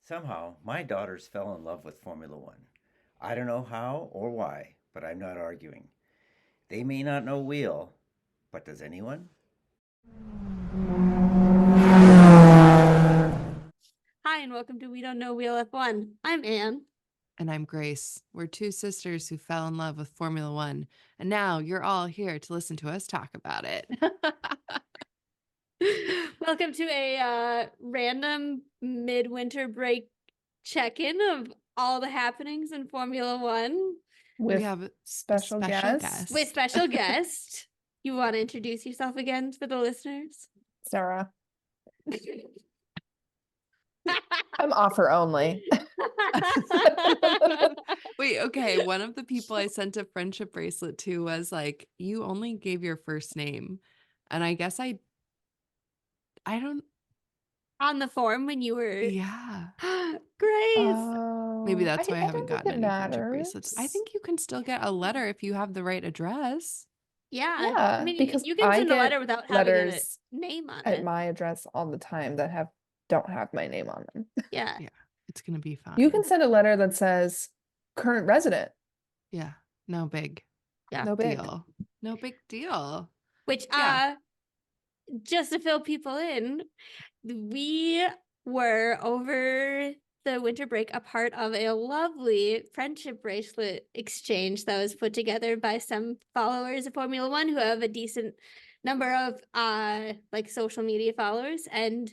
Somehow, my daughters fell in love with Formula One. I don't know how or why, but I'm not arguing. They may not know wheel, but does anyone? Hi, and welcome to We Don't Know Wheel F1. I'm Anne. And I'm Grace. We're two sisters who fell in love with Formula One. And now you're all here to listen to us talk about it. Welcome to a random midwinter break check-in of all the happenings in Formula One we with have a special guest. with special guest. You want to introduce yourself again for the listeners? Sarah. I'm offer only. Wait, okay. One of the people I sent a friendship bracelet to was like, you only gave your first name. And I guess I don't. On the form when you were Yeah. Grace. Maybe that's why I don't haven't think gotten it any friendship bracelets. I think you can still get a letter if you have the right address. Yeah. Yeah, I mean, because you can I send a get letter without having a letters name on at it. my address all the time that don't have my name on them. Yeah. Yeah. It's going to be fine. You can send a letter that says current resident. Yeah. No big. Yeah. No big. Deal. No big deal. Which, Yeah. just to fill people in, we were over the winter break a part of a lovely friendship bracelet exchange that was put together by some followers of Formula One who have a decent number of like social media followers, and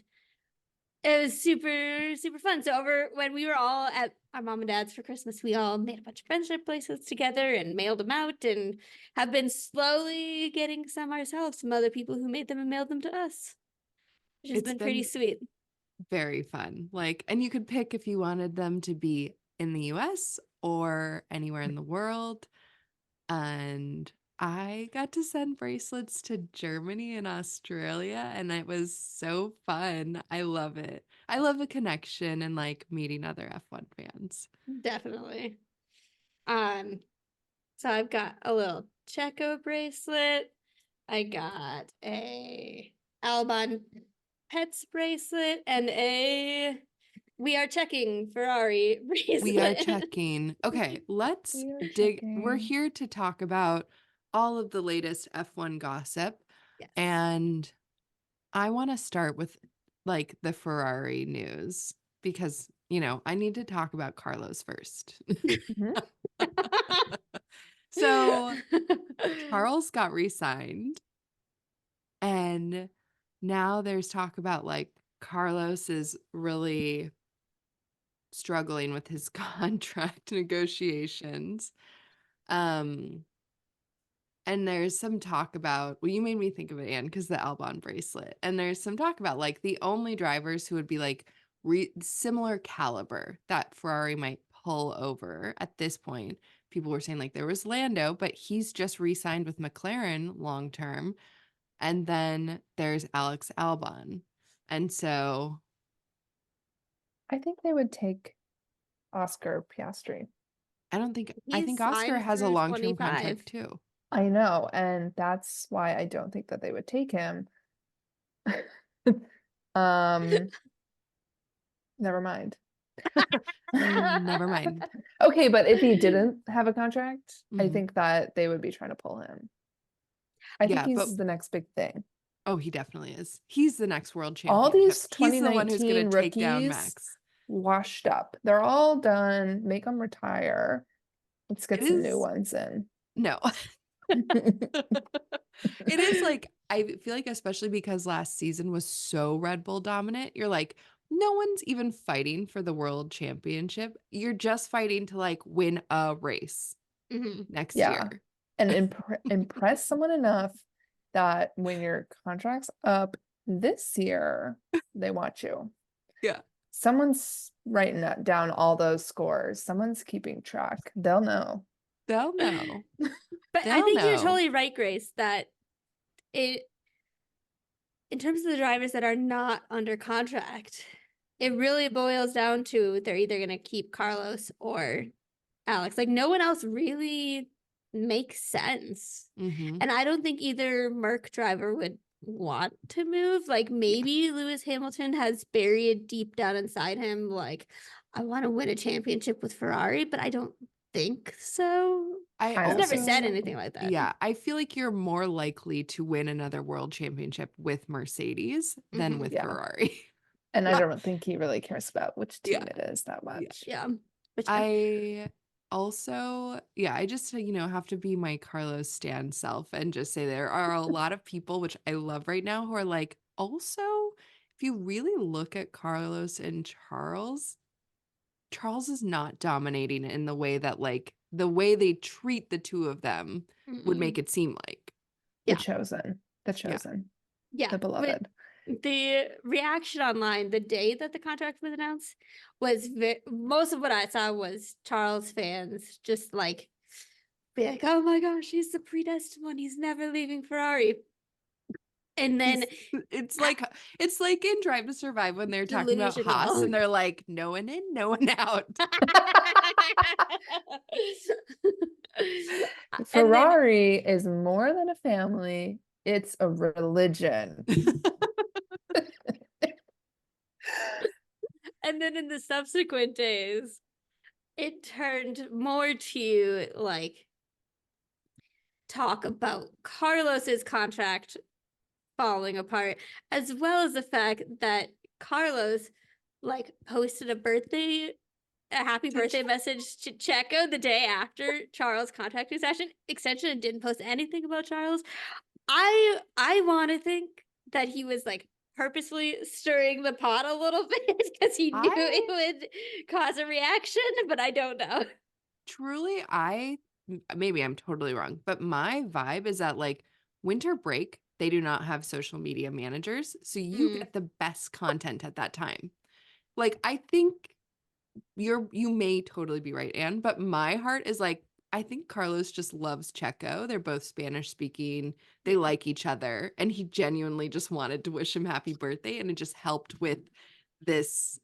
it was super, super fun. So over when we were all at our mom and dad's for Christmas, we all made a bunch of friendship bracelets together and mailed them out, and have been slowly getting some ourselves, some other people who made them and mailed them to us, which has been pretty sweet. Very fun. Like, and you could pick if you wanted them to be in the US or anywhere in the world. And I got to send bracelets to Germany and Australia, and it was so fun. I love it. I love a connection and like meeting other F1 fans. Definitely. So I've got a little Checo bracelet. I got a Albon Pets bracelet and a We Are Checking Ferrari bracelet. We are checking. Okay, let's dig. We're here to talk about all of the latest F1 gossip. Yes. And I want to start with like the Ferrari news because, I need to talk about Carlos first. So Charles got re-signed, and now there's talk about like Carlos is really struggling with his contract negotiations. And there's some talk about, well, you made me think of it, Anne, because the Albon bracelet. And there's some talk about like the only drivers who would be like similar caliber that Ferrari might pull over at this point. People were saying like there was Lando, but he's just re-signed with McLaren long term. And then there's Alex Albon. And so I think they would take Oscar Piastri. I think He's Oscar signed has a through long-term 25. contract too. I know, and that's why I don't think that they would take him. Never mind. Never mind. Okay, but if he didn't have a contract, I Mhm. think that they would be trying to pull him. I think he's the next big thing. Oh, he definitely is. He's the next world champion. All these He's the one who's going 2019 to take down rookies Max. washed up. They're all done. Make them retire. Let's get some new ones in. No. It is like, I feel like, especially because last season was so Red Bull dominant, you're like, no one's even fighting for the world championship. You're just fighting to like win a race next year. And impress someone enough that when your contract's up this year, they want you. Yeah. Someone's writing down all those scores. Someone's keeping track. They'll know. They'll know. But I think you're totally right, Grace, that in terms of the drivers that are not under contract, it really boils down to they're either going to keep Carlos or Alex. Like, no one else really makes sense. And I don't think either Merc driver would want to move. Like maybe Lewis Hamilton has buried deep down inside him, like, I want to win a championship with Ferrari, but I don't think so. I I He's don't never think said so. anything like that. Yeah, I feel like you're more likely to win another world championship with Mercedes than Mhm. with Yeah. Ferrari. And I don't think he really cares about which team Yeah. it is that much. Yeah. Which I also, I just, have to be my Carlos Stan self and just say there are a lot of people, which I love right now, who are like, also, if you really look at Carlos and Charles is not dominating in the way that, like, the way they treat the two of them would make it seem like. The Yeah. chosen. The Yeah. chosen. Yeah. The beloved. The reaction online the day that the contract was announced was most of what I saw was Charles fans just like be like, oh my gosh, he's the predestined one. He's never leaving Ferrari. And then It's like in Drive to Survive when they're talking about Haas delusional. and they're like, no one in, no one out. And then Ferrari is more than a family, it's a religion. and then in the subsequent days, it turned more to like talk about Carlos's contract falling apart, as well as the fact that Carlos like posted a happy birthday message to Checo the day after Charles' contract extension and didn't post anything about Charles. I want to think that he was like purposely stirring the pot a little bit because he knew it would cause a reaction, but I don't know. Truly, maybe I'm totally wrong, but my vibe is that, like, winter break, they do not have social media managers, so you get the best content at that time. Like, I think you may totally be right, Anne, but my heart is like, I think Carlos just loves Checo. They're both Spanish speaking. They like each other, and he genuinely just wanted to wish him happy birthday, and it just helped with this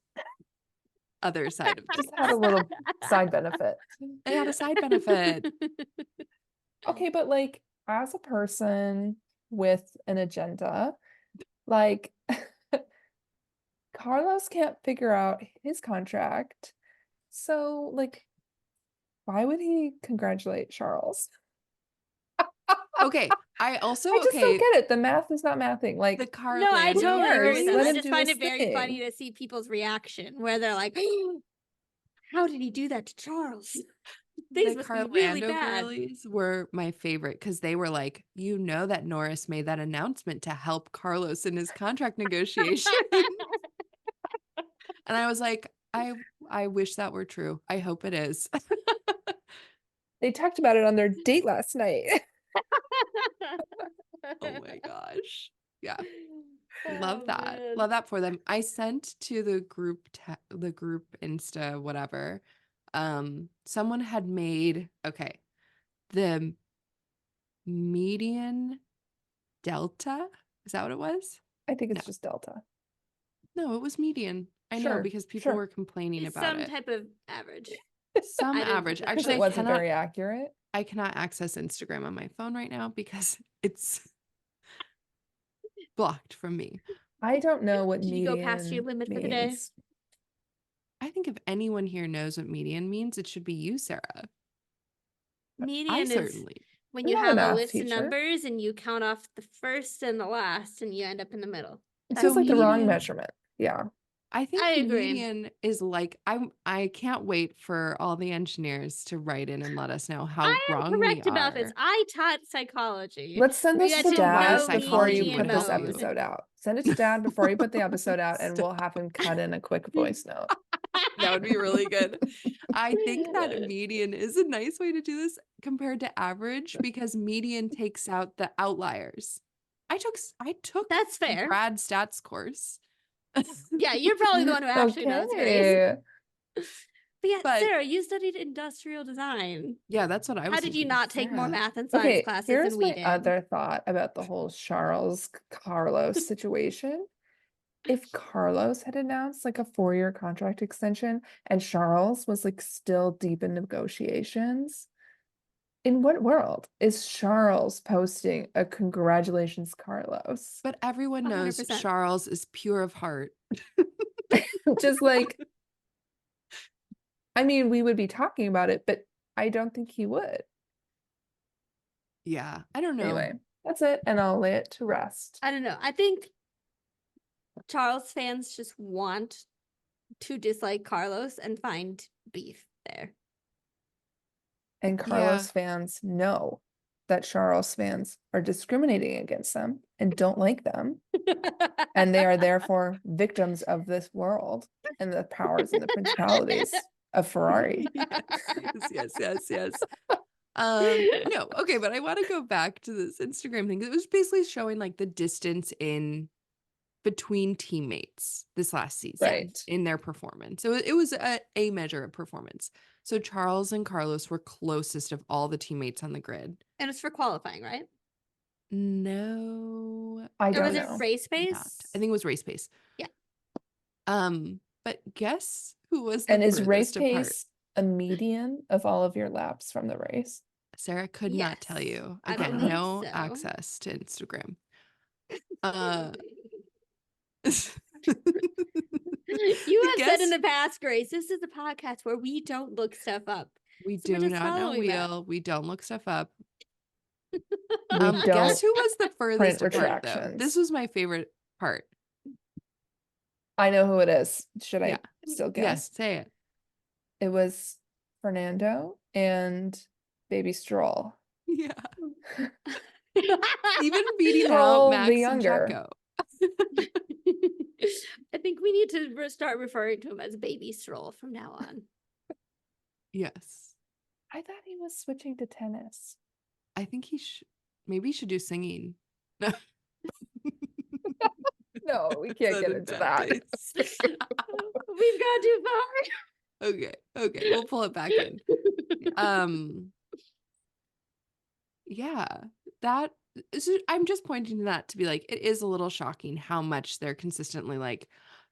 other side of Just things. had a little side benefit. They had a side benefit. Okay, but like as a person with an agenda, like Carlos can't figure out his contract. So like why would he congratulate Charles? Okay, I also I just don't get it. The math is not mathing. Like the car No, I Lando totally agree with cares? that. Let I him just do find his it very funny thing. to see people's reaction where they're like, how did he do that to Charles? Things the must be really Carlando bad. girlies were my favorite because they were like, that Norris made that announcement to help Carlos in his contract negotiation. And I was like, I wish that were true. I hope it is. They talked about it on their date last night. Oh my gosh. Yeah. Love Oh, that. man. Love that for them. I sent to the group Insta whatever. Someone had made the median delta. Is that what it was? I think it's No. just Delta. No, it was median. I know Sure, because people sure. were complaining It's about some it. type of average. Some I didn't average. put that Because Actually, it I wasn't cannot very accurate. I cannot access Instagram on my phone right now because it's blocked from me. I don't know what Did you go past your median limit for the day? means. I think if anyone here knows what median means, it should be you, Sarah. I Median is certainly. when you I'm not a have a math list of teacher. numbers and you count off the first and the last and you end up in the middle. It's So just like the wrong median- measurement. Yeah. I think I agree. median is like I can't wait for all the engineers to write in and let us know how I am wrong we correct are. about this. I taught psychology. Let's send We this had to to Dad know before you median put this mode. episode out. Send it to Dad before you put the episode out, and we'll have him cut in a quick voice note. That would be really good. I think that median is a nice way to do this compared to average because median takes out the outliers. I took That's fair. grad stats course. Yeah, you're probably the one who actually knows, Grace. Okay. But yeah, But- Sarah, you studied industrial design. Yeah, that's what I was How did you thinking. not take more Sarah. math and science Okay, classes here's than we my did? other thought about the whole Charles Carlos situation. If Carlos had announced like a 4-year contract extension and Charles was like still deep in negotiations, In what world is Charles posting a congratulations, Carlos? But everyone knows 100%. Charles is pure of heart. Just like, I mean, we would be talking about it, but I don't think he would. Yeah, I don't know. Anyway, that's it, and I'll lay it to rest. I don't know. I think Charles fans just want to dislike Carlos and find beef there. And Carlos fans know that Charles fans are discriminating against them and don't like them. And they are therefore victims of this world and the powers and the principalities of Ferrari. Yes. No, okay, but I want to go back to this Instagram thing. It was basically showing like the distance in between teammates this last season Right. in their performance. So it was a measure of performance. So Charles and Carlos were closest of all the teammates on the grid. And it's for qualifying, right? No, I Or don't was know. it race not. pace? I think it was race pace. Yeah. But guess who was the And is race furthest apart? pace a median of all of your laps from the race? Sarah could not tell Yes, you. I Again, believe no so. access to Instagram. You have said in Guess- the past, Grace, this is a podcast where we don't look stuff up. We So we're do just not know following that. wheel. We don't look stuff up. We Guess don't who was the furthest print apart though? retractions. This was my favorite part. I know who it is. Should Yeah. I still guess? Yes, say it. It was Fernando and Baby Stroll. Yeah. Even beating Stroll out the Max and younger. Checo. I think we need to start referring to him as Baby Stroll from now on. Yes. I thought he was switching to tennis. I think he maybe he should do singing. No. No, we can't get into that. We've gone too far. Okay, we'll pull it back in. Yeah, that is, I'm just pointing to that to be like, it is a little shocking how much they're consistently like,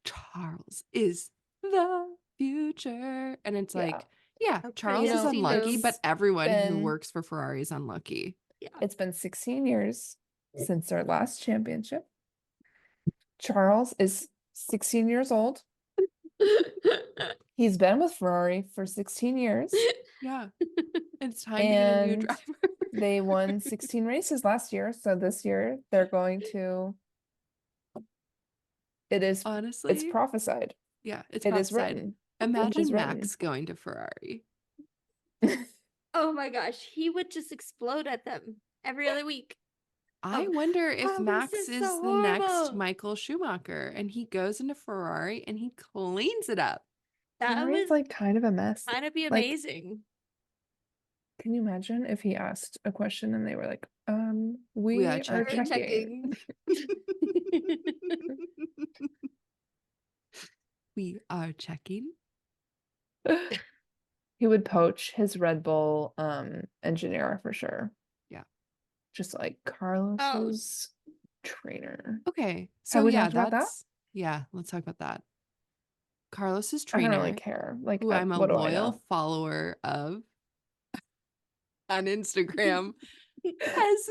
Charles is the future. And it's Yeah. like, yeah, How Charles pretty is to see unlucky, but those. everyone who Been- works for Ferrari is unlucky. Yeah. It's been 16 years since their last championship. Charles is 16 years old. He's been with Ferrari for 16 years. Yeah, it's time to get a new And driver. They won 16 races last year, so this year they're going to. It's Honestly, prophesied. yeah, it's It is prophesied. written. Imagine is Max written. going to Ferrari. Oh my gosh, he would just explode at them every other week. I Oh, wonder if oh, this Max is is so the next horrible. Michael Schumacher and he goes into Ferrari and he cleans it up. That Ferrari's would like kind of a mess. kind of be like- amazing. Can you imagine if he asked a question and they were like, we We are are checking." checking. We are checking. He would poach his Red Bull engineer for sure. Yeah. Just like Carlos's trainer. Okay. Have So we yeah, talked about that? yeah, let's talk about that. Carlos's I don't trainer, really care. Like, who I'm a what do I loyal know? follower of on Instagram, has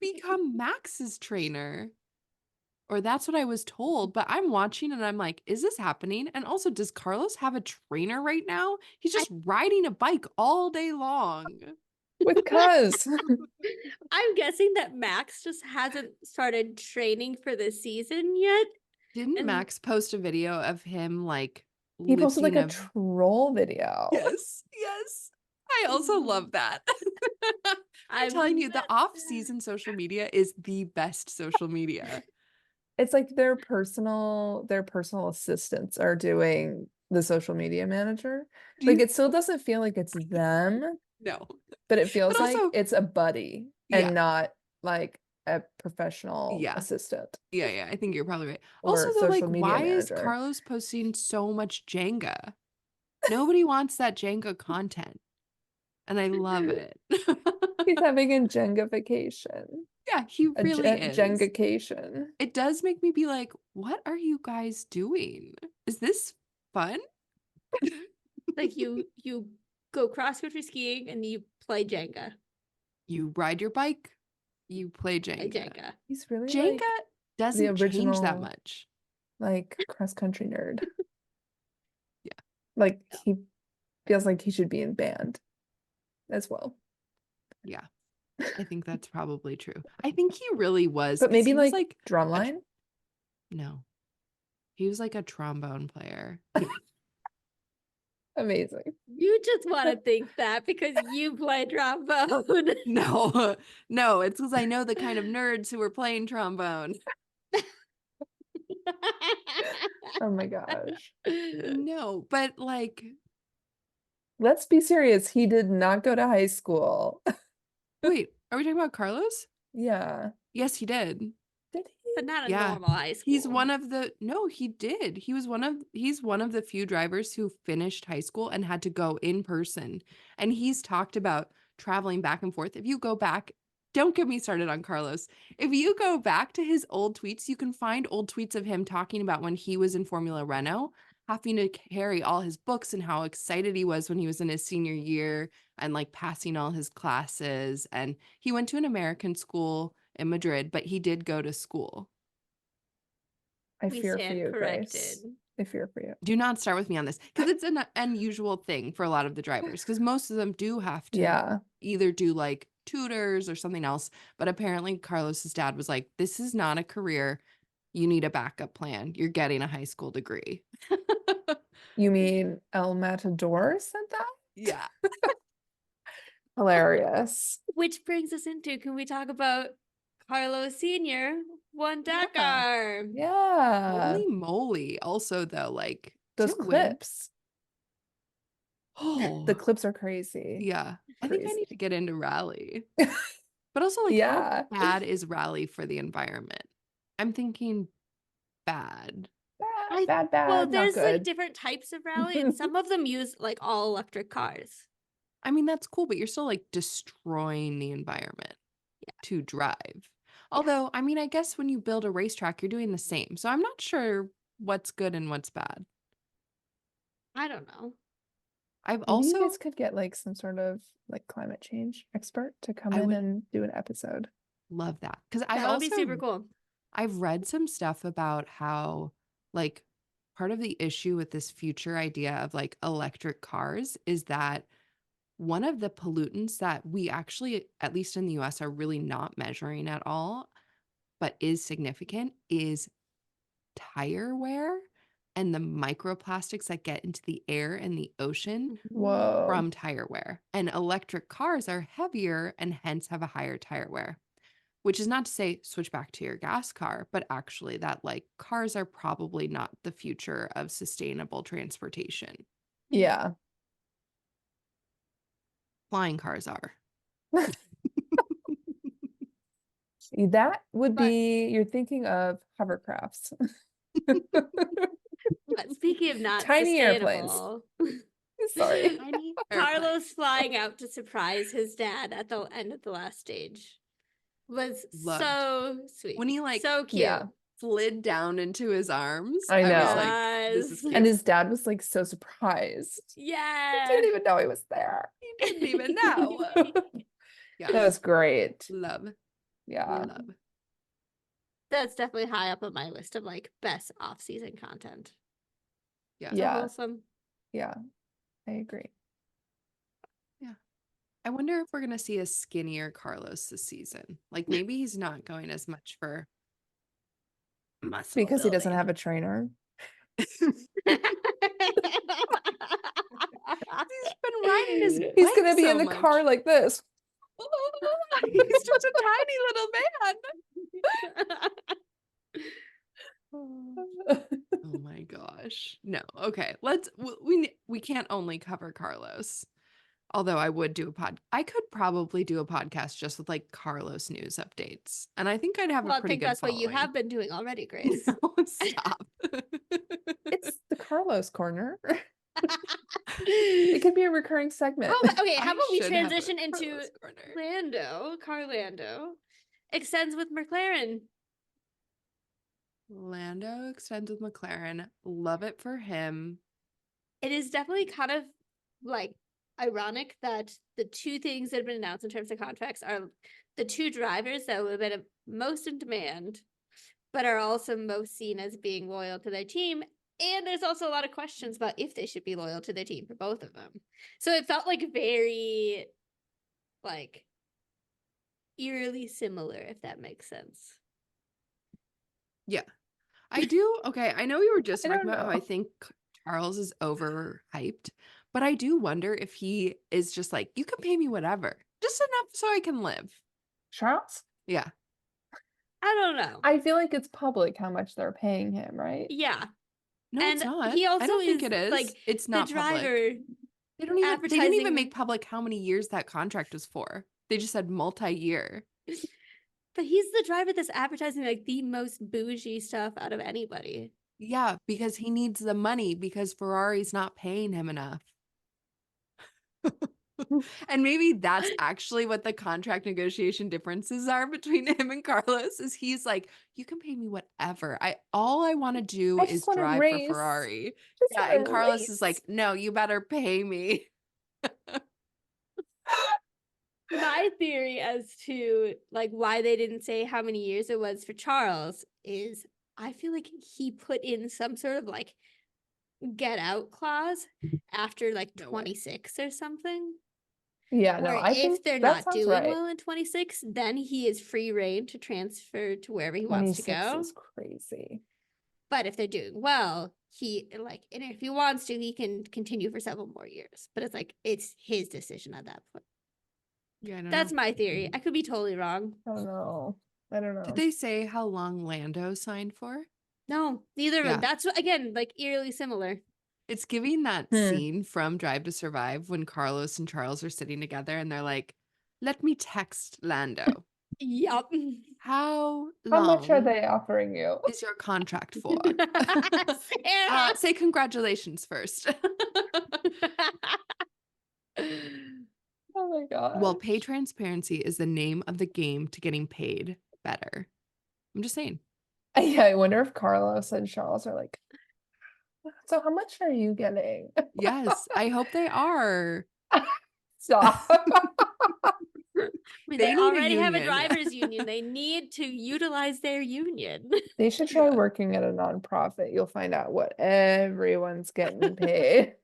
become Max's trainer. Or that's what I was told, but I'm watching and I'm like, is this happening? And also, does Carlos have a trainer right now? He's just riding a bike all day long. With Cuz. I'm guessing that Max just hasn't started training for the season yet. Didn't And- Max post a video of him like He posted like lifting a troll video. Yes. I also love that. I'm telling you, the met- off-season social media is the best social media. It's like their personal assistants are doing the social media manager. Do Like you- it still doesn't feel like it's them, No. but it feels But like also- it's a buddy Yeah. and not like a professional Yeah. assistant. Yeah, I think you're probably right. Or Also, though, like, social media why is manager. Carlos posting so much Jenga? Nobody wants that Jenga content. And I love it. He's having a Jengacation. Yeah, he A really is. Jengacation. It does make me be like, what are you guys doing? Is this fun? like you go cross country skiing and you play Jenga. You ride your bike, you play Play Jenga. Jenga. He's really Jenga like doesn't change that original- much. like cross-country nerd. Yeah. Like he feels like he should be in band as well. Yeah. I think that's probably true. I think he really was. But 'cause maybe he was like drumline. no. He was like a trombone player. Amazing. You just want to think that because you play trombone. No, no, it's because I know the kind of nerds who were playing trombone. Oh my gosh. No, but like, Let's be serious. He did not go to high school. wait, are we talking about Carlos? Yeah. Yes, he did. Did But he? not a Yeah. normal high school. He's one of the no, he did. He's one of the few drivers who finished high school and had to go in person. And he's talked about traveling back and forth. If you go back, don't get me started on Carlos. If you go back to his old tweets, you can find old tweets of him talking about when he was in Formula Renault, having to carry all his books and how excited he was when he was in his senior year and like passing all his classes. And he went to an American school in Madrid, but he did go to school. I We fear for stand you, corrected. Grace. I fear for you. Do not start with me on this because it's an unusual thing for a lot of the drivers because most of them do have to Yeah. either do like tutors or something else. But apparently Carlos's dad was like, this is not a career. You need a backup plan. You're getting a high school degree. You mean El Matador said that? Yeah. Hilarious. Which brings us into, can we talk about Carlos Sr. won Dakar? Yeah. Holy moly. Also, though, like Those to win- clips. Oh, The clips are crazy. yeah. I think I Crazy. need to get into rally. But also, like, Yeah. how bad is rally for the environment? I'm thinking bad. Bad, bad, Well, not there's like good. different types of rally, and some of them use like all electric cars. I mean, that's cool, but you're still like destroying the environment to drive. Although, I mean, I guess when you build a racetrack, you're doing the same. So I'm not sure what's good and what's bad. I don't know. I've Maybe also you guys could get like some sort of like climate change expert to come I in would- and do an episode. love that because That would be super cool. I've read some stuff about how like part of the issue with this future idea of like electric cars is that one of the pollutants that we actually, at least in the US, are really not measuring at all, but is significant is tire wear and the microplastics that get into the air and the ocean Whoa. from tire wear. And electric cars are heavier and hence have a higher tire wear. Which is not to say switch back to your gas car, but actually that like cars are probably not the future of sustainable transportation. Yeah. Flying cars are. That would But- be, you're thinking of hovercrafts. But speaking of not Tiny airplanes. sustainable, Sorry. Tiny Carlos flying out to surprise his dad at the end of the last stage was Loved. so sweet. When he, like- so cute. Yeah. slid down into his arms. I was know. like, this is Yes. cute. And his dad was like so surprised. Yeah. He didn't even know he was there. He didn't even know. Yeah. That was great. Love. Yeah. Love. That's definitely high up on my list of like best off-season content. Yeah. So Yeah. wholesome. Yeah. I agree. I wonder if we're going to see a skinnier Carlos this season. Like maybe he's not going as much for muscle Because he doesn't building. have a trainer. He's been riding his He's bike gonna be so in the much. car like this. He's just a tiny little man. Oh my gosh. No. Okay. We can't only cover Carlos. Although I would do I could probably do a podcast just with like Carlos news updates. And I think I'd have Well, a I pretty think good that's what you following. have been doing already, Grace. No, stop. It's the Carlos corner. It could be a recurring segment. Okay, how I about we should have a transition into Carlos corner. Carlando extends with McLaren. Lando extends with McLaren. Love it for him. It is definitely kind of like ironic that the two things that have been announced in terms of contracts are the two drivers that would have been most in demand, but are also most seen as being loyal to their team. And there's also a lot of questions about if they should be loyal to their team for both of them. So it felt like very, like, eerily similar, if that makes sense. Yeah. I do. Okay. I know we were just I talking don't about how I know. think Charles is overhyped, but I do wonder if he is just like, you can pay me whatever, just enough so I can live. Charles? Yeah. I don't know. I feel like it's public how much they're paying him, right? Yeah. No, it's And not. he also I don't think is, it is. like, It's the not public. driver They didn't even advertising. make public how many years that contract was for. They just said multi-year. But he's the driver that's advertising like the most bougie stuff out of anybody. Yeah, because he needs the money because Ferrari's not paying him enough. And maybe that's actually what the contract negotiation differences are between him and Carlos is he's like, you can pay me whatever. All I want to do I is just want to drive race. for Ferrari. Just Yeah, wanna and Carlos race. is like, no, you better pay me. My theory as to like why they didn't say how many years it was for Charles is I feel like he put in some sort of like get out clause after like No way. 26 or something. Yeah, no, Where I if think they're that not sounds doing right. well in 26, then he is free reign to transfer to wherever he wants to 26 go. is crazy. But if they're doing well, he like, and if he wants to, he can continue for several more years. But it's like it's his decision at that point. Yeah, I don't That's know. my theory. I could be totally wrong. I don't know. I don't know. Did they say how long Lando signed for? No, neither of Yeah. them. That's what, again, like eerily similar. It's giving that Hmm. scene from Drive to Survive when Carlos and Charles are sitting together and they're like, let me text Lando. Yup. How How much are long they offering you? is your contract for? Sarah. Say congratulations first. Oh my god. Well, pay transparency is the name of the game to getting paid better. I'm just saying. Yeah, I wonder if Carlos and Charles are like, so how much are you getting? Yes, I hope they are. Stop. I mean, They they need a already have a union. drivers union. They need to utilize their union. They should try Yeah. working at a nonprofit. You'll find out what everyone's getting paid.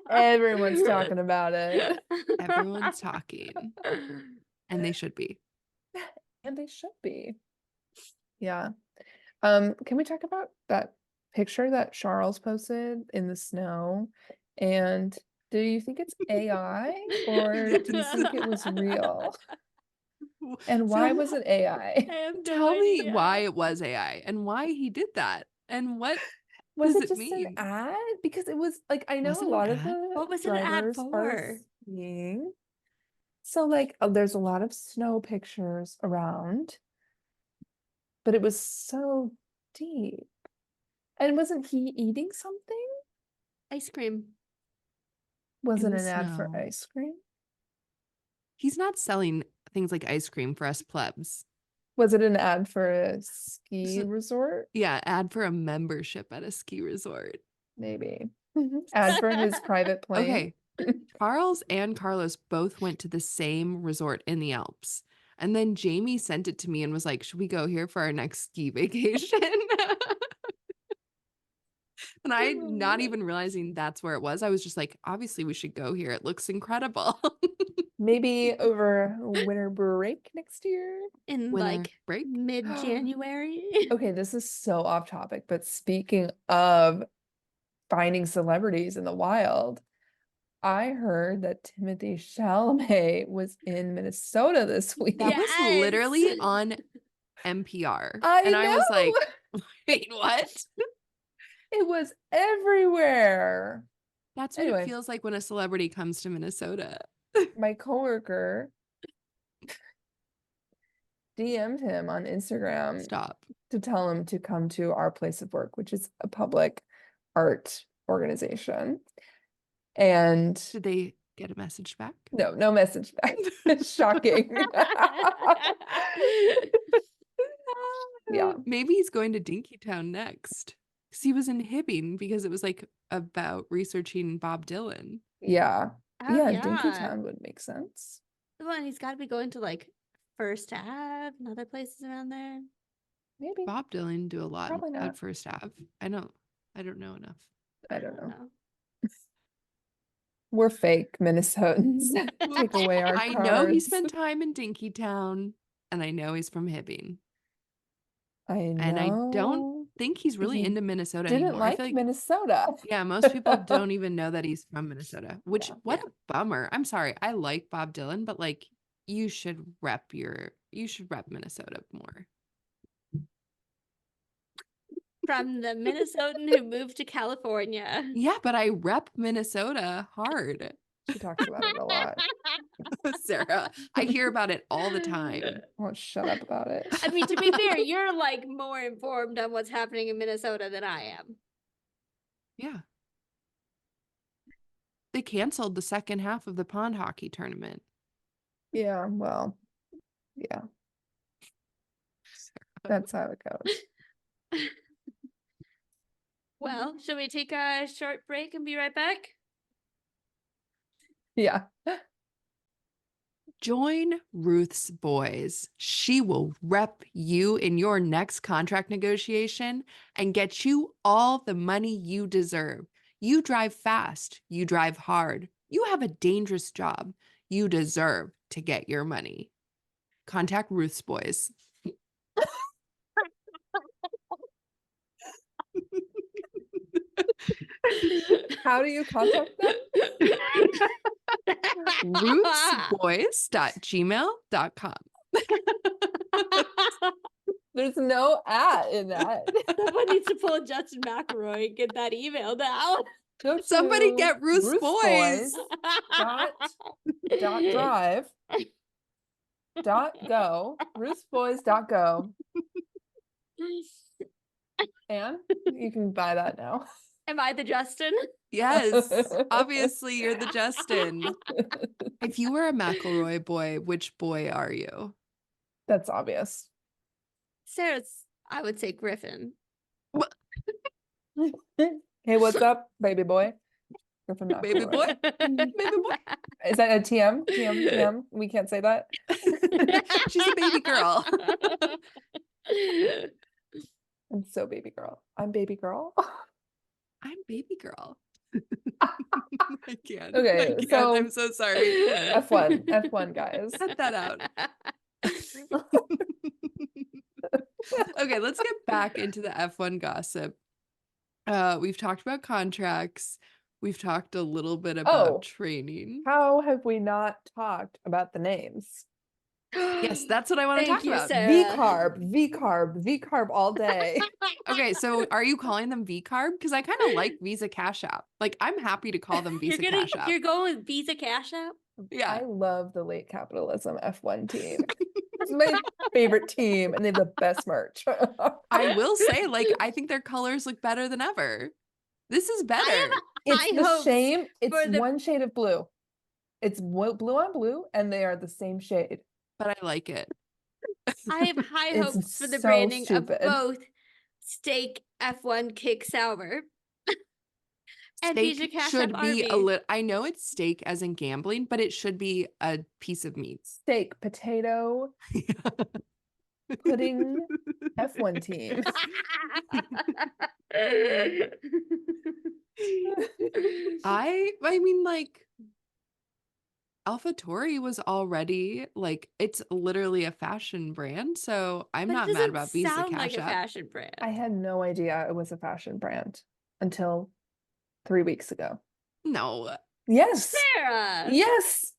Everyone's talking about it. Everyone's talking, and they should be. And they should be. Yeah. Can we talk about that picture that Charles posted in the snow? And do you think it's AI or do you think it was real? And why was it AI? I have no Tell me idea. why it was AI and why he did that and what Was does it it just an mean? ad? Because it was like I know Was a it an lot of ad? the What was it an ad drivers are for? skiing. So like there's a lot of snow pictures around, but it was so deep. And wasn't he eating something? Ice cream. Was In it the an ad for snow. ice cream? He's not selling things like ice cream for us plebs. Was it an ad for a ski So- resort? Yeah, ad for a membership at a ski resort. Maybe. Ad for his private plane. Okay. Charles and Carlos both went to the same resort in the Alps. And then Jamie sent it to me and was like, should we go here for our next ski vacation? And I, not even realizing that's where it was, I was just like, obviously we should go here. It looks incredible. Maybe over winter break next year. In Winter like break? mid-January. Okay, this is so off topic, but speaking of finding celebrities in the wild, I heard that Timothy Chalamet was in Minnesota this week. That was Yes. literally on NPR. I And I was like, know. wait, what? It was everywhere. That's what Anyway. it feels like when a celebrity comes to Minnesota. My coworker DM'd him on Instagram Stop. to tell him to come to our place of work, which is a public art organization. And Did they get a message back? no message back. Shocking. Yeah. Maybe he's going to Dinkytown next. Because he was in Hibbing because it was like about researching Bob Dylan. Yeah. Oh, Yeah, Dinkytown would make sense. Well, and he's got to be going to like First Ave and other places around there. Maybe. Bob Dylan do a lot Probably not. at First Ave. I don't know enough. I don't know. know. We're fake Minnesotans. Take away our I know he cards. spent time in Dinkytown, and I know he's from Hibbing. I know. And I don't think he's really He into Minnesota Didn't anymore. I like feel like Minnesota. yeah, most people don't even know that he's from Minnesota, which Yeah. what a bummer. I'm sorry. I like Bob Dylan, but like you should rep Minnesota more. From the Minnesotan who moved to California. Yeah, but I rep Minnesota hard. She talks about it a lot. Sarah, I hear about it all the time. I won't shut up about it. I mean, to be fair, you're like more informed on what's happening in Minnesota than I am. Yeah. They canceled the second half of the pond hockey tournament. Yeah, well, yeah. That's how it goes. Well, shall we take a short break and be right back? Yeah. Join Ruth's boys. She will rep you in your next contract negotiation and get you all the money you deserve. You drive fast. You drive hard. You have a dangerous job. You deserve to get your money. Contact Ruth's boys. How do you contact them? Ruthsboys.gmail.com. There's no at in that. Someone needs to pull Justin McElroy and get that email down. Go to Somebody get Ruth's boys. dot drive dot go ruthsboys.go, and you can buy that now. Am I the Justin? Yes, obviously you're the Justin. If you were a McElroy boy, which boy are you? That's obvious. Sarah's, I would say Griffin. Hey, what's up, baby boy? Griffin Baby McElroy. boy? Baby boy. Is that a TM? TM? We can't say that. She's a baby girl. I'm so baby girl. I'm baby girl. I'm baby girl. I can't. Okay, I can't. so I'm so sorry. F1, guys. Cut that out. Okay, let's get back into the F1 gossip. We've talked about contracts. We've talked a little bit about training. How have we not talked about the names? Yes, that's what I want to talk about. Sarah. V-carb all day. Okay, so are you calling them V-carb? Because I kind of like Visa Cash App. Like, I'm happy to call them Visa Cash App. You're going with Visa Cash App? Yeah. I love the late capitalism F1 team. It's my favorite team, and they have the best merch. I will say, like, I think their colors look better than ever. This is better. It's the same. It's the- one shade of blue. It's blue on blue, and they are the same shade. But I like it. I have high It's hopes for the so branding stupid. of both Steak F1 Kick Sour and Steak Visa Cash should App be RV. I know it's steak as in gambling, but it should be a piece of meat. Steak, potato, pudding, F1 team. I mean, like, AlphaTauri was already like, it's literally a fashion brand, so I'm But it not mad doesn't about Visa sound Cash like a App. fashion brand. I had no idea it was a fashion brand until 3 weeks ago. No, Yes. Sarah. Yes.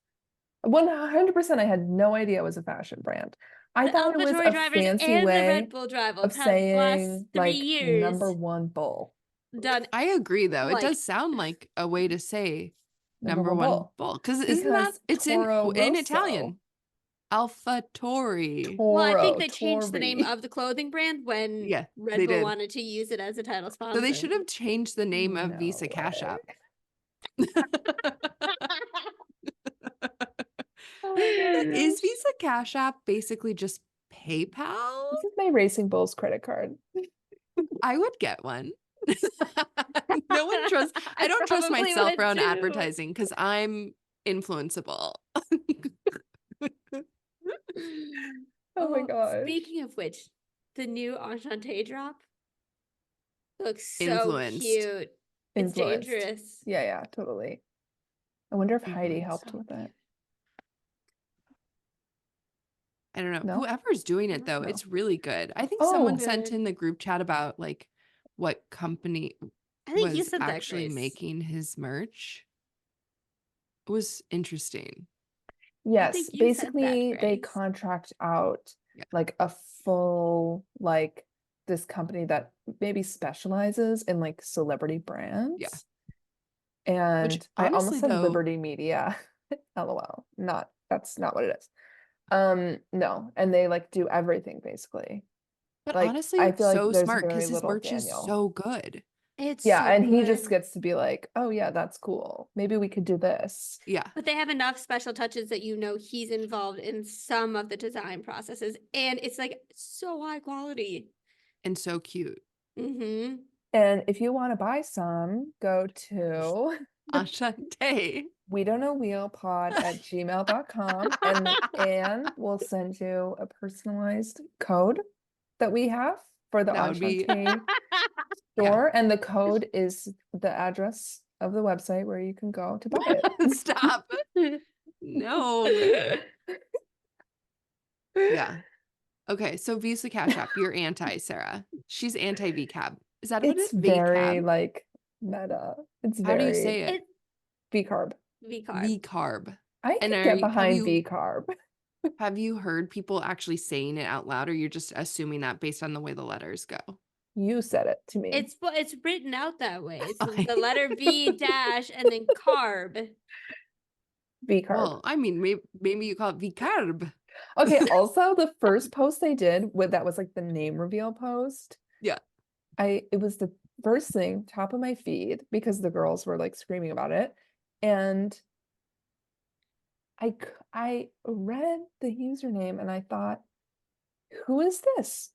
100%. I had no idea it was a fashion brand. I The thought it was AlphaTauri a drivers fancy and the way Red Bull of drivers have last saying 3 like years number one bull. done. I agree though. Like- It does sound like a way to say Number number one one bull. Because isn't that Because it's in Toro Italian? AlphaTauri. Well, I think Toro, they changed the name Tori. of the clothing brand when Yeah, Red they Bull did. wanted to use it as a title sponsor. So they should have changed the name of No Visa Cash way. App. Oh my Is gosh. Visa Cash App basically just PayPal? This is my Racing Bulls credit card. I would get one. No one trusts. I don't trust probably myself would around too. advertising because I'm influenceable. Oh my gosh. Speaking of which, the new Enchante drop looks so Influenced. cute. It's Influenced. dangerous. Yeah, totally. I wonder if Heidi Influenced. helped So with it. I don't know. No? Whoever's doing it though, No. it's really good. I think Oh. someone sent Good. in the group chat about like what company I think you was said that, actually Grace. making his merch. It was interesting. Yes, think you said that, basically they Grace. contract out Yeah. like a full like this company that maybe specializes in like celebrity brands. And I almost honestly, said though- Liberty Media. LOL. That's not what it is. No, and they like do everything basically. But Like, honestly, I feel like so there's smart very because his little merch is Daniel. so good. It's Yeah, so and he just good. gets to be like, oh yeah, that's cool. Maybe we could do this. Yeah. But they have enough special touches that you know he's involved in some of the design processes, and it's like so high quality. And so cute. Mm-hmm. And if you want to buy some, go to Enchante. we don't know wheelpod@gmail.com and Anne will send you a personalized code that we have for the That would be- Enchante store. And the code is the address of the website where you can go to buy it. Stop. No. Yeah. Okay, so Visa Cash App, you're anti, Sarah. She's anti VCAB. Is that what it It's is? very VCAB? like meta. It's How do you very say it? V-carb. V-carb. VCARB. I And can get behind you- V-carb. Have you heard people actually saying it out loud, or you're just assuming that based on the way the letters go? You said it to me. It's written out that way. It's Okay. the letter V dash and then carb. V-carb. Well, I mean, maybe you call it VCARB. Okay, also the first post they did that was like the name reveal post. Yeah. It was the first thing, top of my feed, because the girls were like screaming about it. And I read the username and I thought, who is this?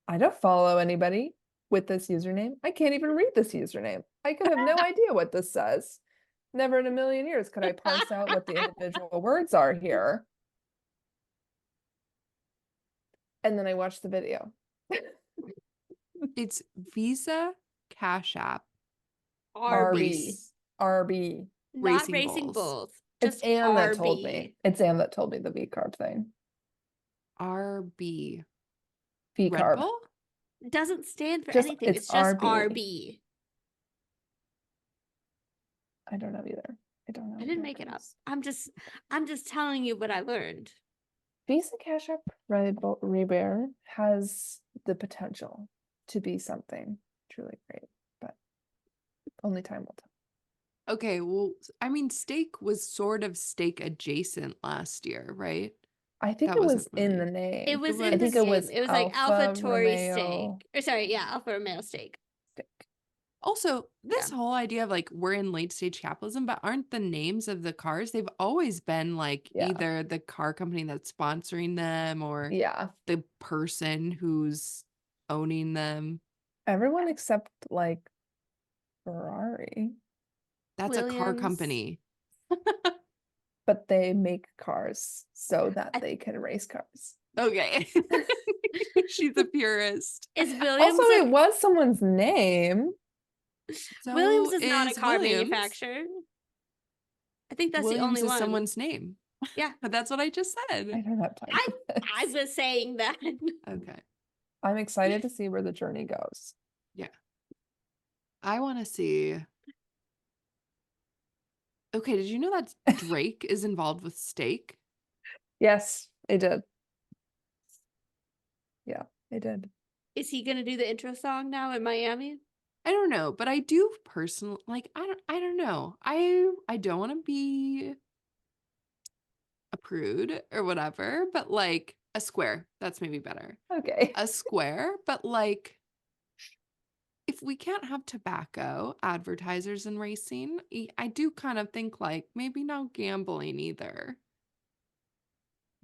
I don't follow anybody with this username. I can't even read this username. I could have no idea what this says. Never in a million years could I parse out what the individual words are here. And then I watched the video. It's Visa Cash App. RB. RB. Not Racing racing Bulls. bulls. It's Just Anne that told RB. me. It's Anne that told me the V-carb thing. RB. Red V-carb. Bull? It doesn't stand for Just- anything. it's It's just RB. RB. I don't know either. I don't know. I didn't make it up. I'm just telling you what I learned. Visa Cash App Rebear has the potential to be something truly great, but only time will tell. Okay, well, I mean, steak was sort of steak adjacent last year, right? I think That it was wasn't in really- the name. It was I in the think it name. was It was like Alpha Tori Romeo steak. Or sorry, yeah, Alpha Romeo steak. steak. Also, this Yeah. whole idea of like we're in late stage capitalism, but aren't the names of the cars? They've always been like Yeah. either the car company that's sponsoring them or Yeah, the person who's owning them. everyone except like Ferrari, That's a car Williams. company. but they make cars so that I- they can race cars. Okay. She's a purist. Is Williams Also, it was someone's name. So Williams is not a car Williams. manufacturer. I think that's Williams the only is one. someone's name. Yeah. But that's what I just I said. don't have time. I for this. I was saying that. Okay. I'm excited to see where the journey goes. I want to see. Okay, did you know that Drake is involved with steak? Yes, it did. Yeah, it did. Is he gonna do the intro song now in Miami? I don't know, but I do personally like I don't know. I don't want to be a prude or whatever, but like a square, that's maybe better. Okay. A square, but like if we can't have tobacco advertisers in racing, I do kind of think like maybe no gambling either.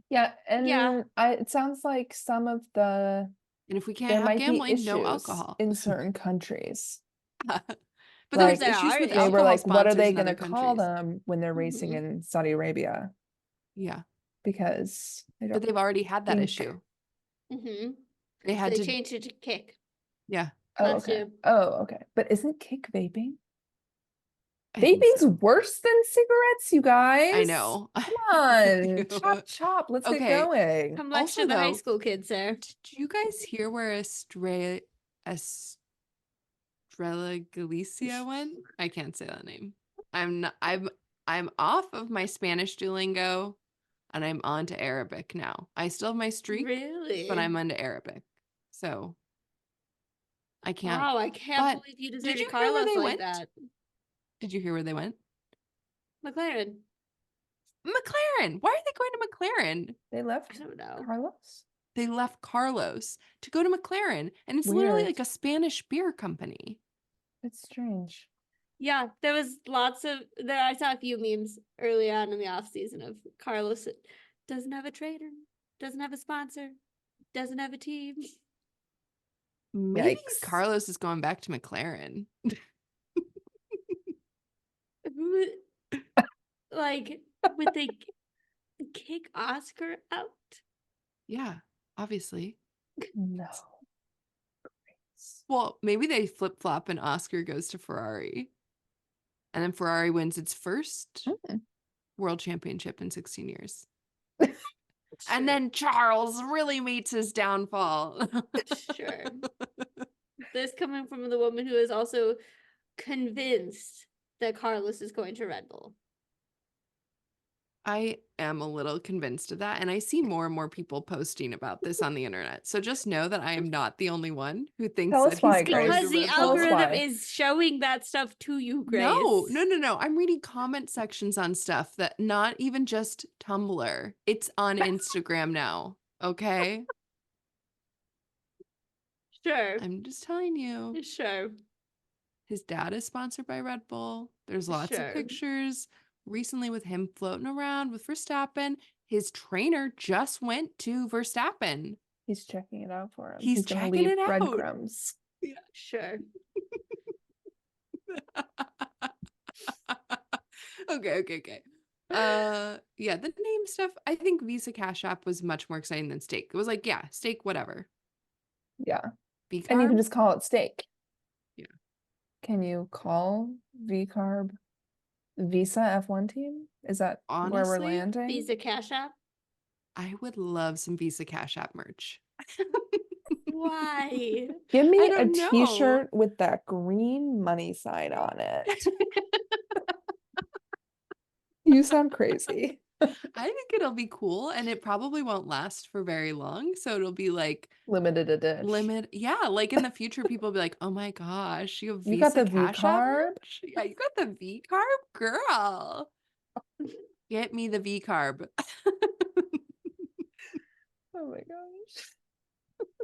Yeah, and Yeah. it sounds like some of the And if we can't there have might be gambling, issues no alcohol. in certain countries But there Like, was issues with they they were alcohol like, what are sponsors they in going to other call countries. them when they're racing in Saudi Arabia? Yeah, Because I but don't they've already had that think- issue. Mm-hmm. They So had they to, changed it to kick yeah. Oh, last okay. year. Oh, okay. But isn't kick vaping? I think Vaping's so. worse than cigarettes, you guys. I know. Come I on. know. Chop, chop. Let's get Okay. going. Come lecture Also, the high though, school kids there. Did you guys hear where Estrella Galicia went? I can't say that name. I'm off of my Spanish Duolingo and I'm on to Arabic now. I still have my streak, Really? but I'm onto Arabic. So I can't. Wow, I can't but believe you did deserted you hear where Carlos they like went? that. Did you hear where they went? McLaren. McLaren. Why are they going to McLaren? They I left don't know. Carlos. They left Carlos to go to McLaren, and it's literally Weird. like a Spanish beer company. It's strange. Yeah, there was lots of there. I saw a few memes early on in the off season of Carlos that doesn't have a trainer, doesn't have a sponsor, doesn't have a team. Maybe Yikes. Carlos is going back to McLaren. Who, like, would they kick Oscar out? Yeah, obviously. No. Well, maybe they flip flop and Oscar goes to Ferrari. And then Ferrari wins its first world championship in 16 years. And then Charles really meets his downfall. Sure. This coming from the woman who is also convinced that Carlos is going to Red Bull. I am a little convinced of that. And I see more and more people posting about this on the internet. So just know that I am not the only one who thinks Tell that us why, he's going Grace. Because to the Red Tell us Bull. algorithm why. is showing that stuff to you, Grace. No. I'm reading comment sections on stuff that not even just Tumblr. It's on Instagram now. Okay. Sure. I'm just telling you. Sure. His dad is sponsored by Red Bull. There's lots Sure. of pictures recently with him floating around with Verstappen. His trainer just went to Verstappen. He's checking it out for him. He's gonna checking leave it out. breadcrumbs. Sure. Okay. Yeah, the name stuff. I think Visa Cash App was much more exciting than Stake. It was like, yeah, Stake, whatever. Yeah. V-carb? And you can just call it steak. Yeah. Can you call V-carb Visa F1 team? Is that where we're Honestly, landing? Visa Cash App. I would love some Visa Cash App merch. Why? Give me I a don't know. t-shirt with that green money sign on it. You sound crazy. I think it'll be cool, and it probably won't last for very long. So it'll be like Limited edition. yeah, like in the future, people will be like, "Oh my gosh, you have You got Visa the Cash App V-carb? merch? Yeah, you got the V carb, girl. Get me the V carb." Oh my gosh.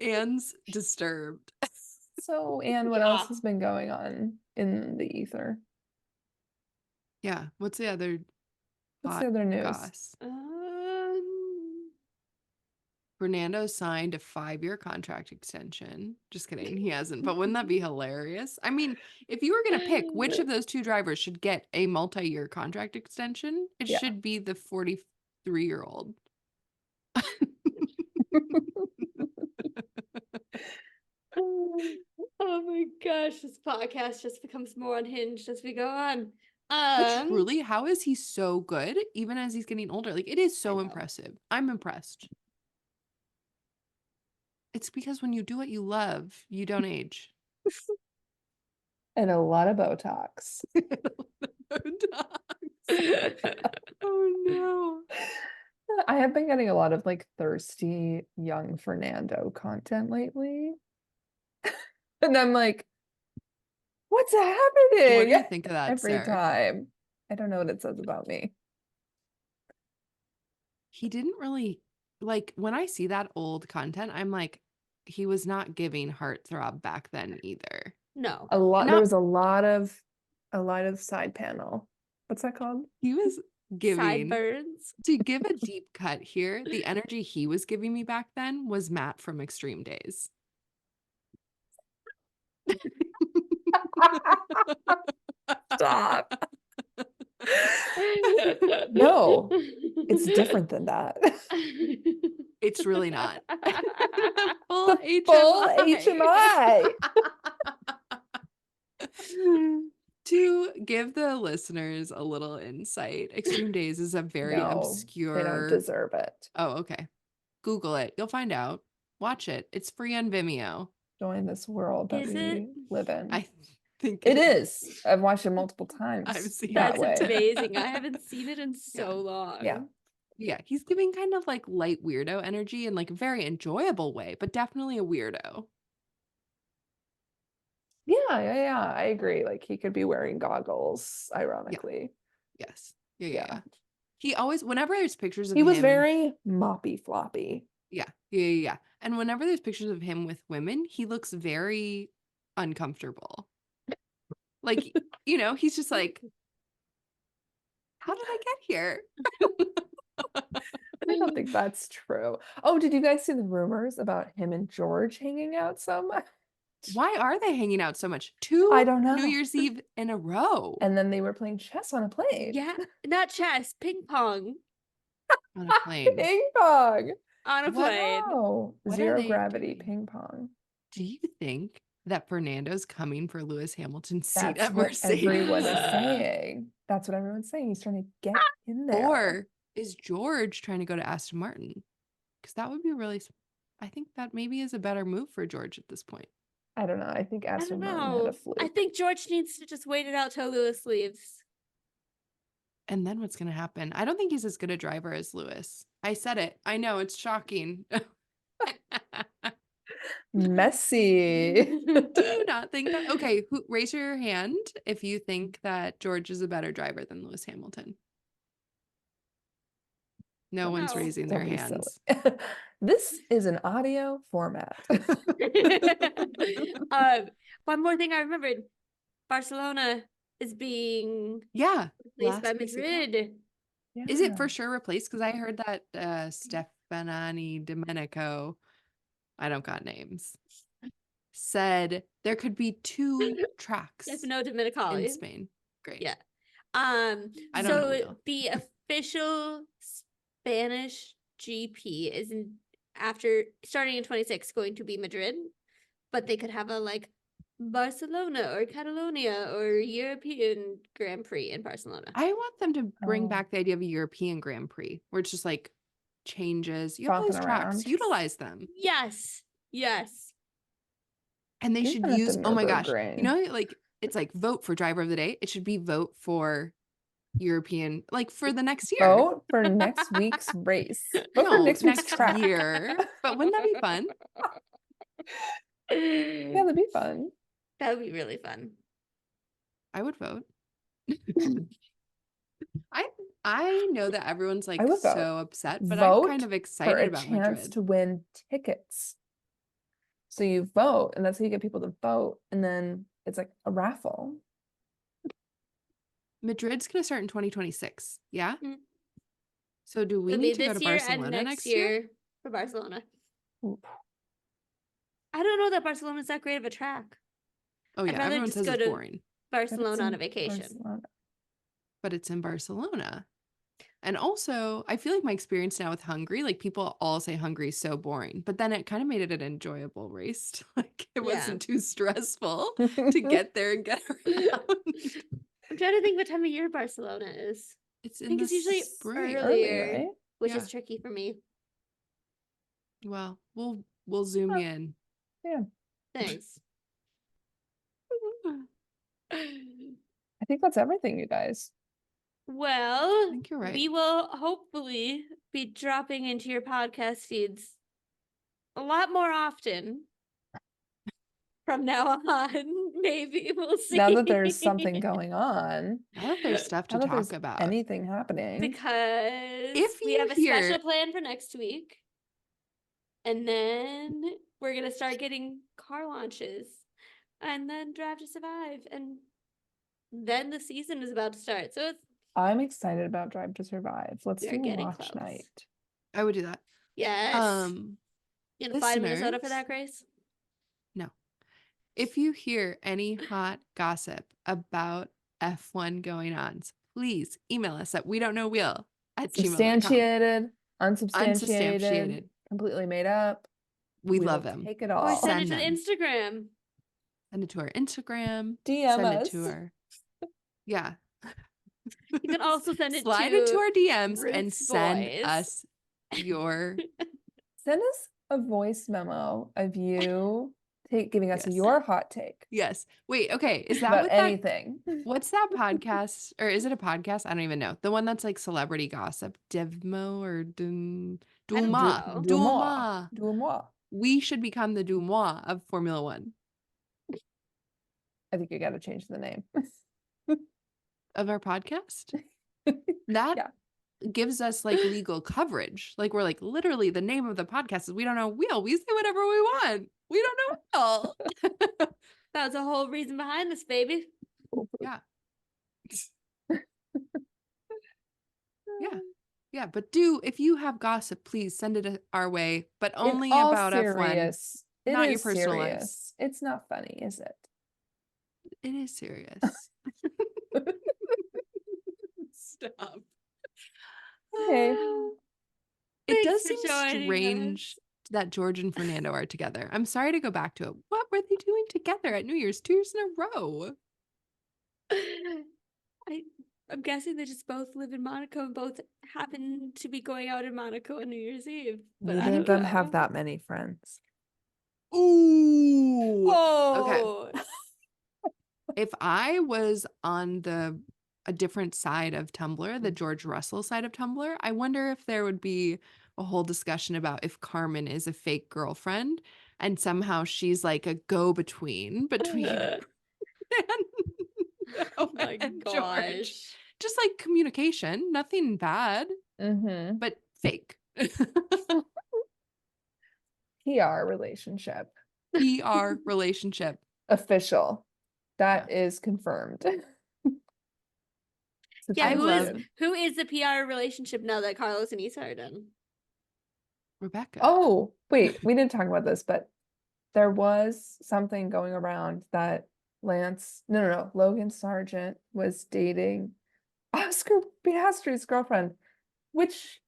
Anne's disturbed. So, Anne, what else Yeah. has been going on in the ether? Yeah. What's the other? What's hot the other news? goss? Fernando signed a 5-year contract extension. Just kidding, he hasn't. But wouldn't that be hilarious? I mean, if you were going to pick which of those two drivers should get a multi-year contract extension, it Yeah. should be the 43-year-old. Oh my gosh, this podcast just becomes more unhinged as we go on. But truly, how is he so good even as he's getting older? Like, it is so know. impressive. I'm impressed. It's because when you do what you love, you don't age. And a lot of Botox. Oh no. I have been getting a lot of like thirsty young Fernando content lately. And I'm like, what's happening? What do you think of that, Every Sarah? time. I don't know what it says about me. He didn't really, like, when I see that old content, I'm like, he was not giving heartthrob back then either. No. There Not- was a lot of side panel. What's that called? He was giving, Sideburns. to give a deep cut here, the energy he was giving me back then was Matt from Extreme Days. Stop. No, it's different than that. It's really not. Full The full HMI. To give the listeners a little insight, Extreme Days is a very No, obscure. they don't deserve it. Oh, okay. Google it. You'll find out. Watch it. It's free on Vimeo. Join this world that Is we it? live in. I think It is. I've watched it multiple times. I've seen that That's way. amazing. I haven't seen it in so long. Yeah. Yeah, he's giving kind of like light weirdo energy in like a very enjoyable way, but definitely a weirdo. Yeah. I agree. Like he could be wearing goggles, ironically. Yes. Yeah. He always, whenever there's pictures of He was him, very moppy floppy. Yeah. And whenever there's pictures of him with women, he looks very uncomfortable. Like, he's just like, how did I get here? I don't think that's true. Oh, did you guys see the rumors about him and George hanging out so much? Why are they hanging out so much? 2 I don't know. New Year's Eve in a row. And then they were playing chess on a plane. Yeah, not chess, ping pong On a plane. Ping pong. on a What? plane. Oh, What are zero they gravity doing? ping pong. Do you think that Fernando's coming for Lewis Hamilton's seat That's at what Mercedes? everyone is saying. That's what everyone's saying. He's trying to get in there. Or is George trying to go to Aston Martin? Because that would be really, I think that maybe is a better move for George at this point. I don't know. I think I Aston don't Martin had a know. fluke. I think George needs to just wait it out till Lewis leaves. And then what's going to happen? I don't think he's as good a driver as Lewis. I said it. I know, it's shocking. Messy. Do you not think that? Okay, raise your hand if you think that George is a better driver than Lewis Hamilton. No one's No. raising Don't their be hands. silly. This is an audio format. One more thing I remembered. Barcelona is being Yeah. replaced by last week's account. Madrid. Is it for sure replaced? Because I heard that Stefanani Domenico, I don't got names, said there could be 2 tracks Stefano in Domenicali. Spain. Great. Yeah. I don't know So Leo. the official Spanish GP is after starting in 26 going to be Madrid, but they could have a like Barcelona or Catalonia or European Grand Prix in Barcelona. I want them to bring Oh. back the idea of a European Grand Prix where it's just like changes. You have all Romping these tracks, around. utilize them. Yes. And they should Even at the use, oh my gosh, Nürburgring. like it's like vote for driver of the day. It should be vote for European, like for the next year. Vote for next week's race. Vote for No, next week's next track. year. But wouldn't that be fun? Yeah, that'd be fun. That would be really fun. I would vote. I know that everyone's like I would vote. so upset, but Vote I'm kind of for excited a about chance Madrid. to win tickets. So you vote, and that's how you get people to vote, and then it's like a raffle. Madrid's going to start in 2026. Yeah. Mm. So do we It'll be need to go this to year Barcelona and next year? for Barcelona. Ooh. I don't know that Barcelona's that great of a track. Oh I'd yeah, rather everyone just says go it's to boring, But it's Barcelona on in a vacation. Barcelona. but it's in Barcelona. And also, I feel like my experience now with Hungary, like people all say Hungary is so boring, but then it kind of made it an enjoyable race. Like it Yeah. wasn't too stressful to get there and get around. I'm trying to think what time of year Barcelona is. It's I in think the it's usually spring. earlier, right? which Yeah. is tricky for me. Well, we'll zoom you in. Yeah, Thanks. I think that's everything, you guys. Well, I think you're right. we will hopefully be dropping into your podcast feeds a lot more often from now on. Maybe we'll see. Now that there's something going on, Now that there's stuff to now that talk there's about. anything happening, because If we you have a hear- special plan for next week. And then we're going to start getting car launches and then Drive to Survive. And then the season is about to start. So it's, I'm excited about Drive to Survive. Let's They're do a getting watch close. night. I would do that. yes. You gonna fly to Minnesota for listeners- that, Grace? No. If you hear any hot gossip about F1 going on, please email us at we don't know wheel at gmail.com. Substantiated, unsubstantiated, Unsubstantiated. completely made up. We will love them. Take it Or all. send it Send to the them. Instagram. Send it to our Instagram. DM Send it us. to our. Yeah. You can also send it Slide to into our DMs and Ruth's send boys. us your. Send us a voice memo of you giving us Yes. your hot take Yes. Wait, okay. Is that about what that anything. what's that podcast? Or is it a podcast? I don't even know. The one that's like celebrity gossip. Devmo or I don't Duma. know. Duma. Deux-moi. We should become the Dumois of Formula One. I think you got to change the name. Of our podcast. That Yeah. gives us like legal coverage. Like we're like literally the name of the podcast is We Don't Know Wheel. We say whatever we want. We don't know wheel. That was the whole reason behind this, baby. Yeah. Yeah. Yeah. But if you have gossip, please send it our way, but only In all about F1. serious, it not your is personal life. serious. It's not funny, is it? It is serious. Stop. Okay. It Thanks does for seem joining strange that George and Fernando are together. I'm sorry to go back to it. What were they doing together at New Year's 2 years in a row? I'm guessing they just both live in Monaco and both happen to be going out in Monaco on New Year's Eve. But I Neither of don't them have know. that many friends. Ooh. Okay. Whoa. If I was on a different side of Tumblr, the George Russell side of Tumblr, I wonder if there would be a whole discussion about if Carmen is a fake girlfriend and somehow she's like a go-between between Oh my and George. gosh. Just like communication, nothing bad, Mm-hmm. but fake. PR relationship. PR relationship. Official. That is confirmed. Yeah, love- who is the PR relationship now that Carlos and Issa are done? Rebecca. Oh, wait, we didn't talk about this, but there was something going around that Logan Sargent was dating Oscar Piastri's girlfriend, which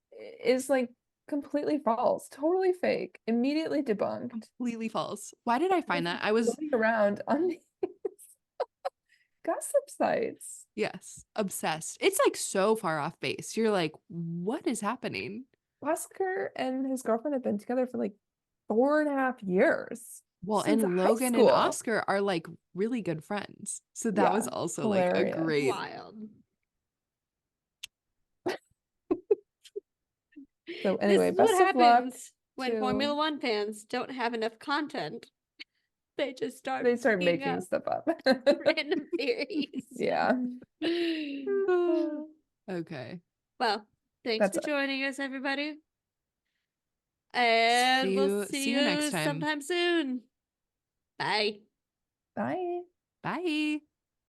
is like completely false, totally fake, immediately debunked. Completely false. Why did I find that? I was Floating around on these gossip sites. Yes, obsessed. It's like so far off base. You're like, what is happening? Oscar and his girlfriend have been together for like 4.5 years. Well, Since and high Logan and school. Oscar are like really good friends. So that Yeah, was also like a hilarious. great. Wild. So anyway, This is best what of luck happens when to- Formula One fans don't have enough content. They just start making up stuff up. random theories. Yeah. Okay. Well, thanks That's for it. joining us, everybody. And we'll see you next time. sometime soon. Bye. Bye. Bye.